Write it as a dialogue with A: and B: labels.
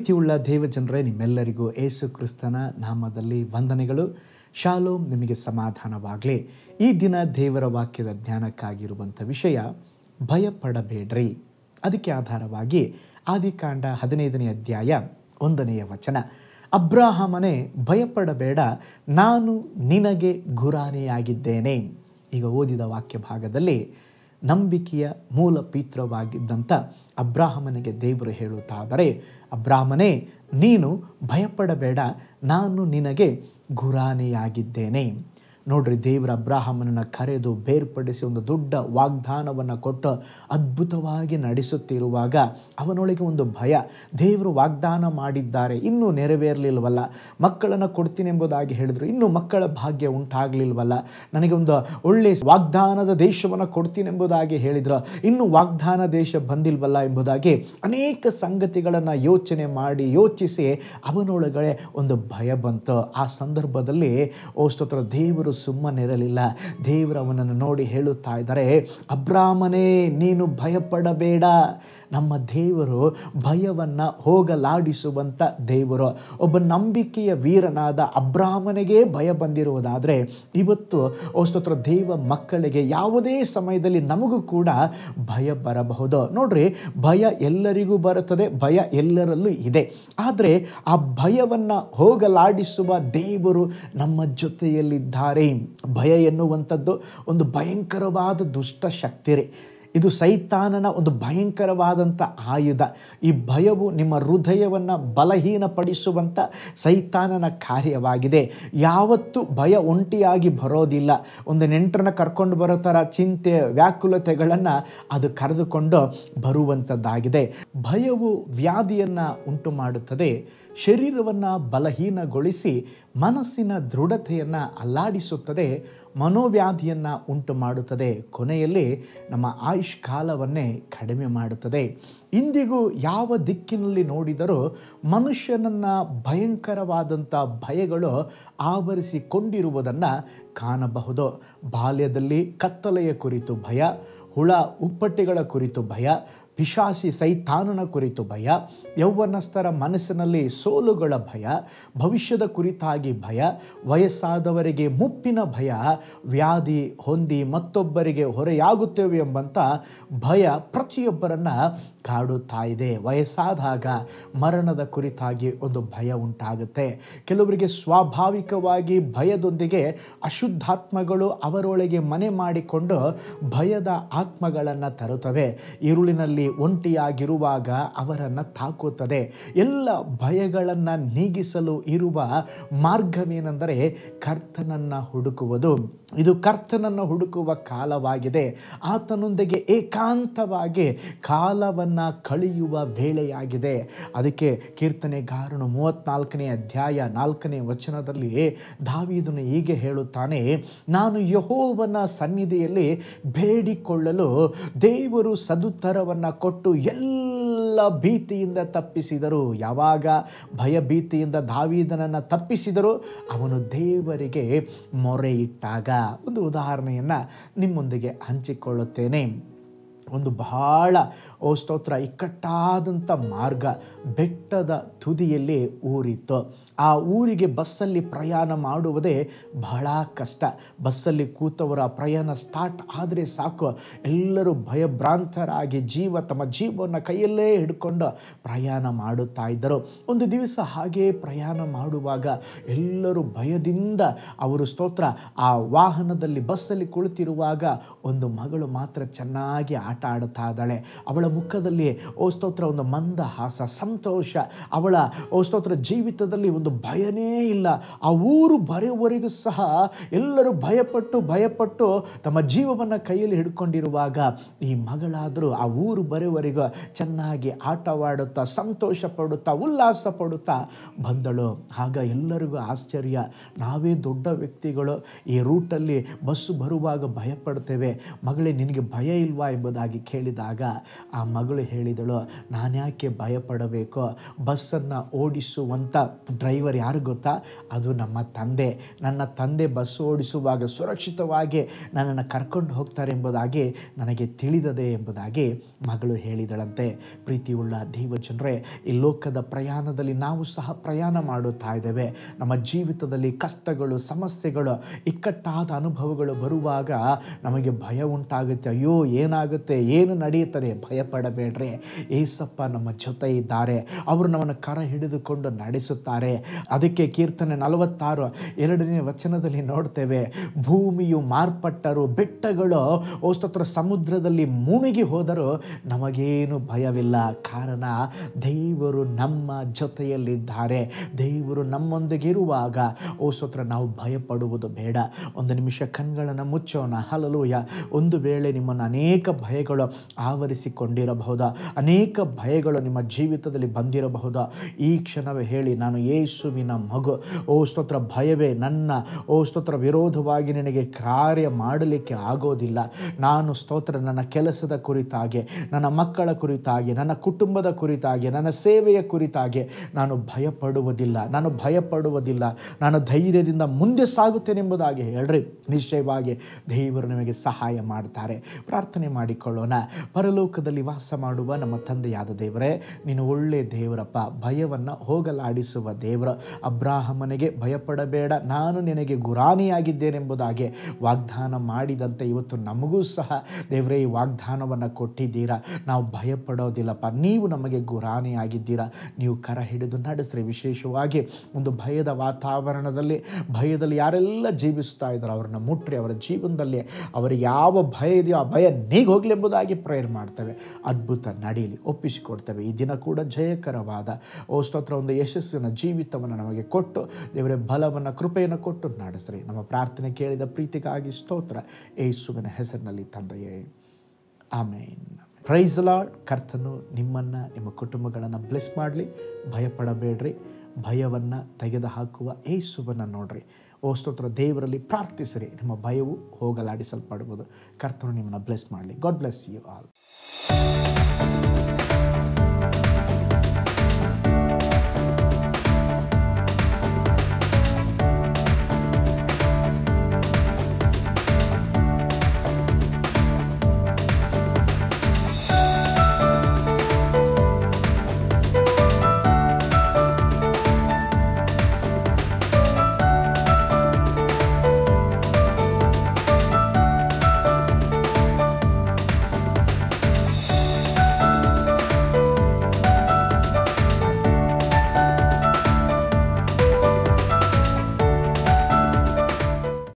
A: ಪ್ರೀತಿಯುಳ್ಳ ದೇವಜನರೇ, ನಿಮ್ಮೆಲ್ಲರಿಗೂ ಯೇಸು ಕ್ರಿಸ್ತನ ನಾಮದಲ್ಲಿ ವಂದನೆಗಳು. ಶಾಲೋಮ್, ನಿಮಗೆ ಸಮಾಧಾನವಾಗಲಿ. ಈ ದಿನ ದೇವರ ವಾಕ್ಯದ ಧ್ಯಾನಕ್ಕಾಗಿರುವಂಥ ವಿಷಯ ಭಯಪಡಬೇಡ್ರಿ. ಅದಕ್ಕೆ ಆಧಾರವಾಗಿ ಆದಿಕಾಂಡ 15ನೇ ಅಧ್ಯಾಯ 1ನೇ ವಚನ, ಅಬ್ರಾಹಮನೇ ಭಯಪಡಬೇಡ, ನಾನು ನಿನಗೆ ಗುರಾಣಿಯಾಗಿದ್ದೇನೆ. ಈಗ ಓದಿದ ವಾಕ್ಯ ಭಾಗದಲ್ಲಿ ನಂಬಿಕೆಯ ಮೂಲ ಪೀತ್ರವಾಗಿದ್ದಂಥ ಅಬ್ರಾಹಮನಿಗೆ ದೇವರು ಹೇಳುತ್ತಾದರೆ, ಅಬ್ರಾಹಮನೇ ನೀನು ಭಯಪಡಬೇಡ, ನಾನು ನಿನಗೆ ಗುರಾಣಿಯಾಗಿದ್ದೇನೆ. ನೋಡ್ರಿ, ದೇವರ ಅಬ್ರಾಹಮನನ್ನು ಕರೆದು ಬೇರ್ಪಡಿಸಿ ಒಂದು ದೊಡ್ಡ ವಾಗ್ದಾನವನ್ನು ಕೊಟ್ಟು ಅದ್ಭುತವಾಗಿ ನಡೆಸುತ್ತಿರುವಾಗ ಅವನೊಳಗೆ ಒಂದು ಭಯ. ದೇವರು ವಾಗ್ದಾನ ಮಾಡಿದ್ದಾರೆ, ಇನ್ನೂ ನೆರವೇರಲಿಲ್ವಲ್ಲ. ಮಕ್ಕಳನ್ನು ಕೊಡ್ತೀನಿ ಎಂಬುದಾಗಿ ಹೇಳಿದರು, ಇನ್ನೂ ಮಕ್ಕಳ ಭಾಗ್ಯ ಉಂಟಾಗಲಿಲ್ವಲ್ಲ. ನನಗೆ ಒಂದು ಒಳ್ಳೆಯ ವಾಗ್ದಾನದ ದೇಶವನ್ನು ಕೊಡ್ತೀನಿ ಎಂಬುದಾಗಿ ಹೇಳಿದ್ರು, ಇನ್ನೂ ವಾಗ್ದಾನ ದೇಶ ಬಂದಿಲ್ವಲ್ಲ ಎಂಬುದಾಗಿ ಅನೇಕ ಸಂಗತಿಗಳನ್ನು ಯೋಚಿಸಿ ಅವನೊಳಗಡೆ ಒಂದು ಭಯ ಬಂತು. ಆ ಸಂದರ್ಭದಲ್ಲಿ ಸ್ತೋತ್ರ, ದೇವರು ಸುಮ್ಮನಿರಲಿಲ್ಲ. ದೇವರು ಅವನನ್ನು ನೋಡಿ ಹೇಳುತ್ತಾ ಇದ್ದಾರೆ, ಅಬ್ರಾಹಮನೇ ನೀನು ಭಯಪಡಬೇಡ. ನಮ್ಮ ದೇವರು ಭಯವನ್ನು ಹೋಗಲಾಡಿಸುವಂಥ ದೇವರು. ಒಬ್ಬ ನಂಬಿಕೆಯ ವೀರನಾದ ಅಬ್ರಾಹಮನಿಗೆ ಭಯ ಬಂದಿರುವುದಾದರೆ ಇವತ್ತು ಸ್ತೋತ್ರ ದೇವ ಮಕ್ಕಳಿಗೆ ಯಾವುದೇ ಸಮಯದಲ್ಲಿ ನಮಗೂ ಕೂಡ ಭಯ ಬರಬಹುದು. ನೋಡ್ರಿ, ಭಯ ಎಲ್ಲರಿಗೂ ಬರುತ್ತದೆ, ಭಯ ಎಲ್ಲರಲ್ಲೂ ಇದೆ. ಆದರೆ ಆ ಭಯವನ್ನು ಹೋಗಲಾಡಿಸುವ ದೇವರು ನಮ್ಮ ಜೊತೆಯಲ್ಲಿದ್ದಾರೆ. ಭಯ ಎನ್ನುವಂಥದ್ದು ಒಂದು ಭಯಂಕರವಾದ ದುಷ್ಟ ಶಕ್ತಿ ರೀ. ಇದು ಸೈತಾನನ ಒಂದು ಭಯಂಕರವಾದಂಥ ಆಯುಧ. ಈ ಭಯವು ನಿಮ್ಮ ಹೃದಯವನ್ನು ಬಲಹೀನಪಡಿಸುವಂಥ ಸೈತಾನನ ಕಾರ್ಯವಾಗಿದೆ. ಯಾವತ್ತೂ ಭಯ ಒಂಟಿಯಾಗಿ ಬರೋದಿಲ್ಲ. ಒಂದು ನೆಂಟರನ್ನ ಕರ್ಕೊಂಡು ಬರೋ ಥರ ಚಿಂತೆ ವ್ಯಾಕುಲತೆಗಳನ್ನು ಅದು ಕರೆದುಕೊಂಡು ಬರುವಂಥದ್ದಾಗಿದೆ. ಭಯವು ವ್ಯಾಧಿಯನ್ನು ಉಂಟು ಮಾಡುತ್ತದೆ, ಶರೀರವನ್ನು ಬಲಹೀನಗೊಳಿಸಿ ಮನಸ್ಸಿನ ದೃಢತೆಯನ್ನು ಅಲ್ಲಾಡಿಸುತ್ತದೆ, ಮನೋವ್ಯಾಧಿಯನ್ನು ಉಂಟು ಮಾಡುತ್ತದೆ, ಕೊನೆಯಲ್ಲಿ ನಮ್ಮ ಆಯುಷ್ ಕಾಲವನ್ನೇ ಕಡಿಮೆ ಮಾಡುತ್ತದೆ. ಇಂದಿಗೂ ಯಾವ ದಿಕ್ಕಿನಲ್ಲಿ ನೋಡಿದರೂ ಮನುಷ್ಯನನ್ನು ಭಯಂಕರವಾದಂಥ ಭಯಗಳು ಆವರಿಸಿಕೊಂಡಿರುವುದನ್ನು ಕಾಣಬಹುದು. ಬಾಲ್ಯದಲ್ಲಿ ಕತ್ತಲೆಯ ಕುರಿತು ಭಯ, ಹುಳ ಉಪ್ಪಟ್ಟೆಗಳ ಕುರಿತು ಭಯ, ಪಿಶಾಚಿ ಸೈತಾನನ ಕುರಿತು ಭಯ, ಯೌವನಸ್ಥರ ಮನಸ್ಸಿನಲ್ಲಿ ಸೋಲುಗಳ ಭಯ, ಭವಿಷ್ಯದ ಕುರಿತಾಗಿ ಭಯ, ವಯಸ್ಸಾದವರಿಗೆ ಮುಪ್ಪಿನ ಭಯ, ವ್ಯಾಧಿ ಹೊಂದಿ ಮತ್ತೊಬ್ಬರಿಗೆ ಹೊರೆಯಾಗುತ್ತೇವೆ ಎಂಬಂಥ ಭಯ ಪ್ರತಿಯೊಬ್ಬರನ್ನು ಕಾಡುತ್ತಾ ಇದೆ. ವಯಸ್ಸಾದಾಗ ಮರಣದ ಕುರಿತಾಗಿ ಒಂದು ಭಯ ಉಂಟಾಗುತ್ತೆ. ಕೆಲವರಿಗೆ ಸ್ವಾಭಾವಿಕವಾಗಿ ಭಯದೊಂದಿಗೆ ಅಶುದ್ಧಾತ್ಮಗಳು ಅವರೊಳಗೆ ಮನೆ ಮಾಡಿಕೊಂಡು ಭಯದ ಆತ್ಮಗಳನ್ನು ತರುತ್ತವೆ. ഇരുಳಿನಲ್ಲಿ ಒಂಟಿಯಾಗಿರುವಾಗ ಅವರನ್ನು ತಾಕುತ್ತದೆ. ಎಲ್ಲ ಭಯಗಳನ್ನು ನೀಗಿಸಲು ಇರುವ ಮಾರ್ಗವೇನೆಂದರೆ ಕರ್ತನನ್ನು ಹುಡುಕುವುದು. ಇದು ಕರ್ತನನ್ನು ಹುಡುಕುವ ಕಾಲವಾಗಿದೆ. ಆತನೊಂದಿಗೆ ಏಕಾಂತವಾಗಿ ಕಾಲವನ್ನು ಕಳೆಯುವ ವೇಳೆಯಾಗಿದೆ. ಅದಕ್ಕೆ ಕೀರ್ತನೆಗಾರನು 34ನೇ ಅಧ್ಯಾಯ 4ನೇ ವಚನದಲ್ಲಿ ದಾವೀದನು ಹೀಗೆ ಹೇಳುತ್ತಾನೆ, ನಾನು ಯೆಹೋವನ ಸನ್ನಿಧಿಯಲ್ಲಿ ಬೇಡಿಕೊಳ್ಳಲು ದೇವರು ಸದುತ್ತರವನ್ನು ಕೊಟ್ಟು ಎಲ್ಲ ಭೀತಿಯಿಂದ ತಪ್ಪಿಸಿದರು. ಯಾವಾಗ ಭಯ ಭೀತಿಯಿಂದ ದಾವೀದನನ್ನು ತಪ್ಪಿಸಿದರು? ಅವನು ದೇವರಿಗೆ ಮೊರೆ ಇಟ್ಟಾಗ. ಒಂದು ಉದಾಹರಣೆಯನ್ನು ನಿಮ್ಮೊಂದಿಗೆ ಹಂಚಿಕೊಳ್ಳುತ್ತೇನೆ. ಒಂದು ಬಹಳ ಸ್ತೋತ್ರ ಇಕ್ಕಟ್ಟಾದಂಥ ಮಾರ್ಗ, ಬೆಟ್ಟದ ತುದಿಯಲ್ಲಿ ಊರಿತ್ತು. ಆ ಊರಿಗೆ ಬಸ್ಸಲ್ಲಿ ಪ್ರಯಾಣ ಮಾಡುವುದೇ ಬಹಳ ಕಷ್ಟ. ಬಸ್ಸಲ್ಲಿ ಕೂತವರ ಪ್ರಯಾಣ ಸ್ಟಾರ್ಟ್ ಆದರೆ ಸಾಕು, ಎಲ್ಲರೂ ಭಯಭ್ರಾಂತರಾಗಿ ತಮ್ಮ ಜೀವವನ್ನು ಕೈಯಲ್ಲೇ ಹಿಡ್ಕೊಂಡು ಪ್ರಯಾಣ ಮಾಡುತ್ತಾ ಇದ್ದರು. ಒಂದು ದಿವಸ ಹಾಗೇ ಪ್ರಯಾಣ ಮಾಡುವಾಗ ಎಲ್ಲರೂ ಭಯದಿಂದ ಅವರು ಸ್ತೋತ್ರ ಆ ವಾಹನದಲ್ಲಿ ಬಸ್ಸಲ್ಲಿ ಕುಳಿತಿರುವಾಗ ಒಂದು ಮಗಳು ಮಾತ್ರ ಚೆನ್ನಾಗಿ ಆಟ ಆಡುತ್ತಾ ಇದ್ದಾಳೆ. ಅವಳ ಮುಖದಲ್ಲಿ ಸ್ತೋತ್ರ ಒಂದು ಮಂದಹಾಸ, ಸಂತೋಷ. ಅವಳ ಸ್ತೋತ್ರ ಜೀವಿತದಲ್ಲಿ ಒಂದು ಭಯನೇ ಇಲ್ಲ. ಆ ಊರು ಬರೆಯವರೆಗೂ ಸಹ ಎಲ್ಲರೂ ಭಯಪಟ್ಟು ತಮ್ಮ ಜೀವವನ್ನು ಕೈಯಲ್ಲಿ ಹಿಡ್ಕೊಂಡಿರುವಾಗ ಈ ಮಗಳಾದರೂ ಆ ಊರು ಬರೆಯವರೆಗೂ ಚೆನ್ನಾಗಿ ಆಟವಾಡುತ್ತಾ, ಸಂತೋಷ ಪಡುತ್ತಾ, ಉಲ್ಲಾಸ ಪಡುತ್ತಾ ಬಂದಳು. ಆಗ ಎಲ್ಲರಿಗೂ ಆಶ್ಚರ್ಯ, ನಾವೇ ದೊಡ್ಡ ವ್ಯಕ್ತಿಗಳು ಈ ರೂಟಲ್ಲಿ ಬಸ್ಸು ಬರುವಾಗ ಭಯಪಡ್ತೇವೆ, ಮಗಳೇ ನಿನಗೆ ಭಯ ಇಲ್ವಾ ಎಂಬುದಾಗಿ ಎಂಬುದಾಗಿ ಕೇಳಿದಾಗ ಆ ಮಗಳು ಹೇಳಿದಳು, ನಾನ್ಯಾಕೆ ಭಯಪಡಬೇಕು? ಬಸ್ಸನ್ನು ಓಡಿಸುವಂಥ ಡ್ರೈವರ್ ಯಾರು ಗೊತ್ತಾ? ಅದು ನಮ್ಮ ತಂದೆ. ನನ್ನ ತಂದೆ ಬಸ್ ಓಡಿಸುವಾಗ ಸುರಕ್ಷಿತವಾಗಿ ನನ್ನನ್ನು ಕರ್ಕೊಂಡು ಹೋಗ್ತಾರೆ ಎಂಬುದಾಗಿ ನನಗೆ ತಿಳಿದದೆ ಎಂಬುದಾಗಿ ಮಗಳು ಹೇಳಿದಳಂತೆ. ಪ್ರೀತಿಯುಳ್ಳ ದೇವಜನರೇ, ಈ ಲೋಕದ ಪ್ರಯಾಣದಲ್ಲಿ ನಾವು ಸಹ ಪ್ರಯಾಣ ಮಾಡುತ್ತಾ ಇದ್ದೇವೆ. ನಮ್ಮ ಜೀವಿತದಲ್ಲಿ ಕಷ್ಟಗಳು, ಸಮಸ್ಯೆಗಳು, ಇಕ್ಕಟ್ಟಾದ ಅನುಭವಗಳು ಬರುವಾಗ ನಮಗೆ ಭಯ ಉಂಟಾಗುತ್ತೆ. ಅಯ್ಯೋ ಏನಾಗುತ್ತೆ, ಏನು ನಡೆಯುತ್ತದೆ? ಭಯಪಡಬೇಡ್ರಿ, ಏಸಪ್ಪ ನಮ್ಮ ಜೊತೆ ಇದ್ದಾರೆ. ಅವರು ನಮ್ಮನ್ನು ಕರ ಹಿಡಿದುಕೊಂಡು ನಡೆಸುತ್ತಾರೆ. ಅದಕ್ಕೆ ಕೀರ್ತನೆ 46:2 ವಚನದಲ್ಲಿ ನೋಡ್ತೇವೆ, ಭೂಮಿಯು ಮಾರ್ಪಟ್ಟರು, ಬೆಟ್ಟಗಳು ಸ್ತೋತ್ರ ಸಮುದ್ರದಲ್ಲಿ ಮುಳುಗಿ ಹೋದರೂ ನಮಗೇನು ಭಯವಿಲ್ಲ. ಕಾರಣ ದೇವರು ನಮ್ಮ ಜೊತೆಯಲ್ಲಿದ್ದಾರೆ. ದೇವರು ನಮ್ಮೊಂದಿಗೆ ಇರುವಾಗ ಸ್ತೋತ್ರ ನಾವು ಭಯಪಡುವುದು ಬೇಡ. ಒಂದು ನಿಮಿಷ ಕಣ್ಗಳನ್ನು ಮುಚ್ಚೋಣ. ಹಲ್ಲೆಲೂಯಾ. ಒಂದು ವೇಳೆ ನಿಮ್ಮನ್ನು ಅನೇಕ ಭಯಗಳು ಆವರಿಸಿಕೊಂಡಿರಬಹುದು, ಅನೇಕ ಭಯಗಳು ನಿಮ್ಮ ಜೀವಿತದಲ್ಲಿ ಬಂದಿರಬಹುದು. ಈ ಕ್ಷಣವೇ ಹೇಳಿ, ನಾನು ಯೇಸುವಿನ ಮಗು. ಸ್ತೋತ್ರ, ಭಯವೇ ನನ್ನ ಸ್ತೋತ್ರ ವಿರೋಧವಾಗಿ ನಿನಗೆ ಕಾರ್ಯ ಮಾಡಲಿಕ್ಕೆ ಆಗೋದಿಲ್ಲ. ನಾನು ಸ್ತೋತ್ರ ನನ್ನ ಕೆಲಸದ ಕುರಿತಾಗಿ, ನನ್ನ ಮಕ್ಕಳ ಕುರಿತಾಗಿ, ನನ್ನ ಕುಟುಂಬದ ಕುರಿತಾಗಿ, ನನ್ನ ಸೇವೆಯ ಕುರಿತಾಗಿ ನಾನು ಭಯಪಡುವುದಿಲ್ಲ. ನಾನು ಧೈರ್ಯದಿಂದ ಮುಂದೆ ಸಾಗುತ್ತೇನೆಂಬುದಾಗಿ ಹೇಳ್ರಿ. ನಿಶ್ಚಯವಾಗಿ ದೇವರು ನಿಮಗೆ ಸಹಾಯ ಮಾಡ್ತಾರೆ. ಪ್ರಾರ್ಥನೆ ಮಾಡಿಕೊಳ್ಳೋಣ. ಪರಲೋಕದಲ್ಲಿ ವಾಸ ಮಾಡುವ ನಮ್ಮ ತಂದೆಯಾದ ದೇವರೇ, ನೀನು ಒಳ್ಳೆ ದೇವರಪ್ಪ, ಭಯವನ್ನು ಹೋಗಲಾಡಿಸುವ ದೇವರು. ಅಬ್ರಾಹಮನಿಗೆ ಭಯಪಡಬೇಡ, ನಾನು ನಿನಗೆ ಗುರಾಣಿಯಾಗಿದ್ದೇನೆಂಬುದಾಗಿ ವಾಗ್ದಾನ ಮಾಡಿದಂತೆ ಇವತ್ತು ನಮಗೂ ಸಹ ದೇವರೇ ಈ ವಾಗ್ದಾನವನ್ನು ಕೊಟ್ಟಿದ್ದೀರಾ. ನಾವು ಭಯಪಡೋದಿಲ್ಲಪ್ಪ, ನೀವು ನಮಗೆ ಗುರಾಣಿಯಾಗಿದ್ದೀರಾ. ನೀವು ಕರ ಹಿಡಿದು ನಡೆಸ್ರಿ. ವಿಶೇಷವಾಗಿ ಒಂದು ಭಯದ ವಾತಾವರಣದಲ್ಲಿ, ಭಯದಲ್ಲಿ ಯಾರೆಲ್ಲ ಜೀವಿಸ್ತಾ ಇದ್ದಾರೆ ಅವರನ್ನು ಮುಟ್ರಿ. ಅವರ ಜೀವನದಲ್ಲಿ ಅವರಿಗೆ ಯಾವ ಭಯ ಇದೆಯೋ ಆ ಭಯ ನೀಗೋಗ್ಲಿ ಎಂಬುದಾಗಿ ಪ್ರೇಯರ್ ಮಾಡ್ತೇವೆ. ಅದ್ಭುತ ನಡೀಲಿ ಒಪ್ಪಿಸಿಕೊಡ್ತೇವೆ. ಈ ದಿನ ಕೂಡ ಜಯಕರವಾದ ಸ್ತೋತ್ರ ಒಂದು ಯಶಸ್ವಿನ ಜೀವಿತವನ್ನು ನಮಗೆ ಕೊಟ್ಟು ದೇವರೇ ಬಲವನ್ನು, ಕೃಪೆಯನ್ನು ಕೊಟ್ಟು ನಡೆಸ್ರಿ. ನಮ್ಮ ಪ್ರಾರ್ಥನೆ ಕೇಳಿದ ಪ್ರೀತಿಗಾಗಿ ಸ್ತೋತ್ರ, ಯೇಸುವಿನ ಹೆಸರಿನಲ್ಲಿ ತಂದೆಯೇ, ಆಮೇನ್. Price the lord. ಕರ್ತನು ನಿಮ್ಮನ್ನು, ನಿಮ್ಮ ಕುಟುಂಬಗಳನ್ನು ಬ್ಲೆಸ್ ಮಾಡಲಿ. ಭಯಪಡಬೇಡ್ರಿ. ಭಯವನ್ನು ತೆಗೆದುಹಾಕುವ ಯೇಸುವನ್ನು ನೋಡ್ರಿ. ಸ್ತೋತ್ರ, ದೇವರಲ್ಲಿ ಪ್ರಾರ್ಥಿಸಿರಿ. ನಿಮ್ಮ ಭಯವು ಹೋಗಲಾಡಿಸಲ್ಪಡುವುದು. ಕರ್ತನು ನಿಮ್ಮನ್ನು ಬ್ಲೆಸ್ ಮಾಡಲಿ. God bless you all.